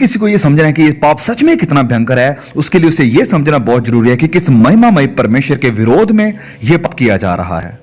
किसी को यह समझना है कि ये पाप सच में कितना भयंकर है, उसके लिए उसे यह समझना बहुत जरूरी है कि किस महिमामय परमेश्वर के विरोध में यह पाप किया जा रहा है।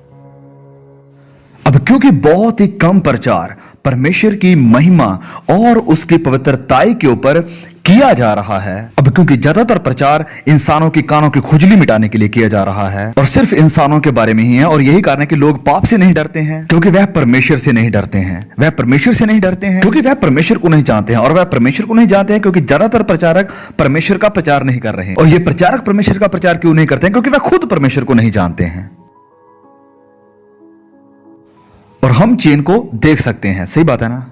अब क्योंकि बहुत ही कम प्रचार परमेश्वर की महिमा और उसकी पवित्रताई के ऊपर किया जा रहा है, अब क्योंकि ज्यादातर प्रचार इंसानों की कानों की खुजली मिटाने के लिए किया जा रहा है और सिर्फ इंसानों के बारे में ही है, और यही कारण है कि लोग पाप से नहीं डरते हैं क्योंकि वह परमेश्वर से नहीं डरते हैं। वह परमेश्वर से नहीं डरते हैं क्योंकि वह परमेश्वर को नहीं जानते हैं, और वह परमेश्वर को नहीं जानते हैं क्योंकि ज्यादातर प्रचारक परमेश्वर का प्रचार नहीं कर रहे हैं। और ये प्रचारक परमेश्वर का प्रचार क्यों नहीं करते हैं? क्योंकि वह खुद परमेश्वर को नहीं जानते हैं। और हम चेन को देख सकते हैं, सही बात है ना?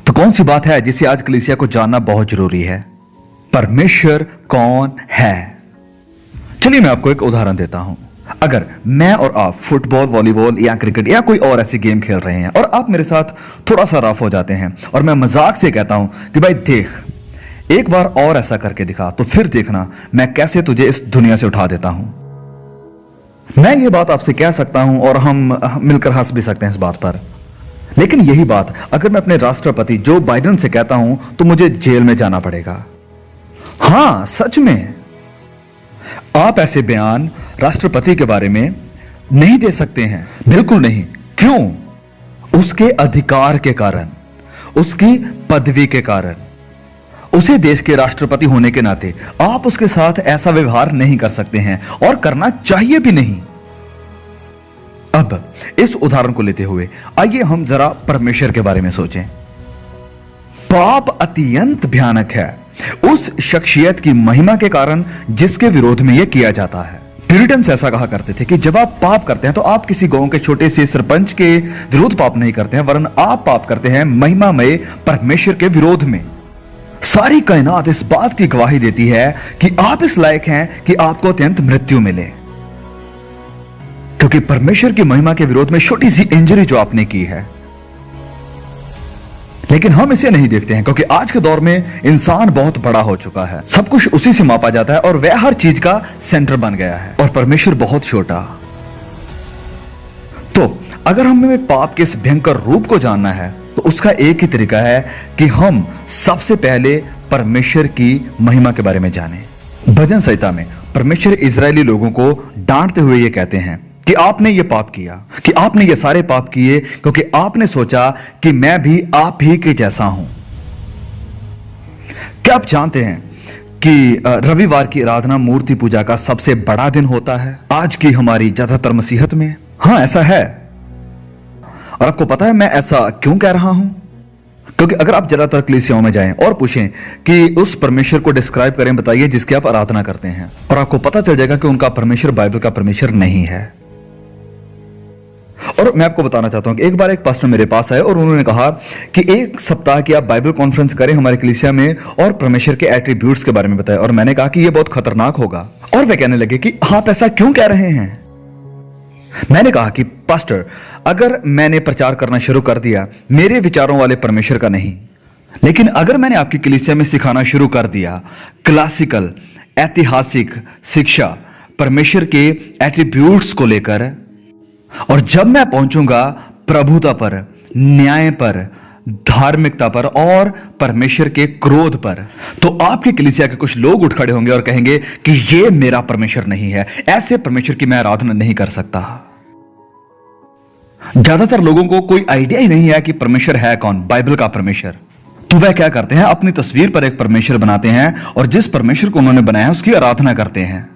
तो कौन सी बात है जिसे आज कलीसिया को जानना बहुत जरूरी है? परमेश्वर कौन है? चलिए मैं आपको एक उदाहरण देता हूं। अगर मैं और आप फुटबॉल, वॉलीबॉल या क्रिकेट या कोई और ऐसी गेम खेल रहे हैं और आप मेरे साथ थोड़ा सा रफ हो जाते हैं और मैं मजाक से कहता हूं कि भाई देख, एक बार और ऐसा करके दिखा, तो फिर देखना मैं कैसे तुझे इस दुनिया से उठा देता हूं। मैं ये बात आपसे कह सकता हूं और हम मिलकर हंस भी सकते हैं इस बात पर, लेकिन यही बात अगर मैं अपने राष्ट्रपति जो बाइडेन से कहता हूं तो मुझे जेल में जाना पड़ेगा। हां, सच में आप ऐसे बयान राष्ट्रपति के बारे में नहीं दे सकते हैं, बिल्कुल नहीं। क्यों? उसके अधिकार के कारण, उसकी पदवी के कारण, उसे देश के राष्ट्रपति होने के नाते आप उसके साथ ऐसा व्यवहार नहीं कर सकते हैं और करना चाहिए भी नहीं। अब इस उदाहरण को लेते हुए आइए हम जरा परमेश्वर के बारे में सोचें। पाप अत्यंत भयानक है उस शख्सियत की महिमा के कारण जिसके विरोध में यह किया जाता है। प्यूरिटन्स ऐसा कहा करते थे कि जब आप पाप करते हैं तो आप किसी गांव के छोटे से सरपंच के विरोध पाप नहीं करते हैं, वरन आप पाप करते हैं महिमामय परमेश्वर के विरोध में। सारी कायनात इस बात की गवाही देती है कि आप इस लायक हैं कि आपको अत्यंत मृत्यु मिले, क्योंकि परमेश्वर की महिमा के विरोध में छोटी सी इंजरी जो आपने की है। लेकिन हम इसे नहीं देखते हैं क्योंकि आज के दौर में इंसान बहुत बड़ा हो चुका है, सब कुछ उसी से मापा जाता है और वह हर चीज का सेंटर बन गया है, और परमेश्वर बहुत छोटा। तो अगर हमें पाप के इस भयंकर रूप को जानना है तो उसका एक ही तरीका है कि हम सबसे पहले परमेश्वर की महिमा के बारे में जानें। भजन संहिता में परमेश्वर इजरायली लोगों को डांटते हुए ये कहते हैं कि आपने ये पाप किया, कि आपने ये सारे पाप किए क्योंकि आपने सोचा कि मैं भी आप ही के जैसा हूं। क्या आप जानते हैं कि रविवार की आराधना मूर्ति पूजा का सबसे बड़ा दिन होता है आज की हमारी ज्यादातर मसीहत में? हां, ऐसा है। और आपको पता है मैं ऐसा क्यों कह रहा हूं? क्योंकि अगर आप ज्यादातर कलीसियाओं में जाएं और पूछें कि उस परमेश्वर को डिस्क्राइब करें, बताइए जिसकी आप आराधना करते हैं, और आपको पता चल जाएगा कि उनका परमेश्वर बाइबल का परमेश्वर नहीं है। और मैं आपको बताना चाहता हूं कि एक बार एक पास्टर मेरे पास आए और उन्होंने कहा कि एक सप्ताह की आप बाइबल कॉन्फ्रेंस करें हमारे कलीसिया में और परमेश्वर के एट्रीब्यूट्स के बारे में बताएं। और मैंने कहा कि यह बहुत खतरनाक होगा, और वे कहने लगे कि आप ऐसा क्यों कह रहे हैं? मैंने कहा कि पास्टर, अगर मैंने प्रचार करना शुरू कर दिया मेरे विचारों वाले परमेश्वर का नहीं, लेकिन अगर मैंने आपकी कलीसिया में सिखाना शुरू कर दिया क्लासिकल ऐतिहासिक शिक्षा परमेश्वर के एट्रीब्यूट्स को लेकर, और जब मैं पहुंचूंगा प्रभुता पर, न्याय पर, धार्मिकता पर और परमेश्वर के क्रोध पर, तो आपकी कलीसिया के कुछ लोग उठ खड़े होंगे और कहेंगे कि यह मेरा परमेश्वर नहीं है, ऐसे परमेश्वर की मैं आराधना नहीं कर सकता। ज्यादातर लोगों को कोई आइडिया ही नहीं है कि परमेश्वर है कौन, बाइबल का परमेश्वर। तो वह क्या करते हैं, अपनी तस्वीर पर एक परमेश्वर बनाते हैं और जिस परमेश्वर को उन्होंने बनाया उसकी आराधना करते हैं,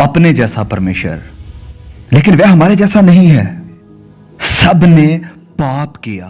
अपने जैसा परमेश्वर। लेकिन वह हमारे जैसा नहीं है। सब ने पाप किया।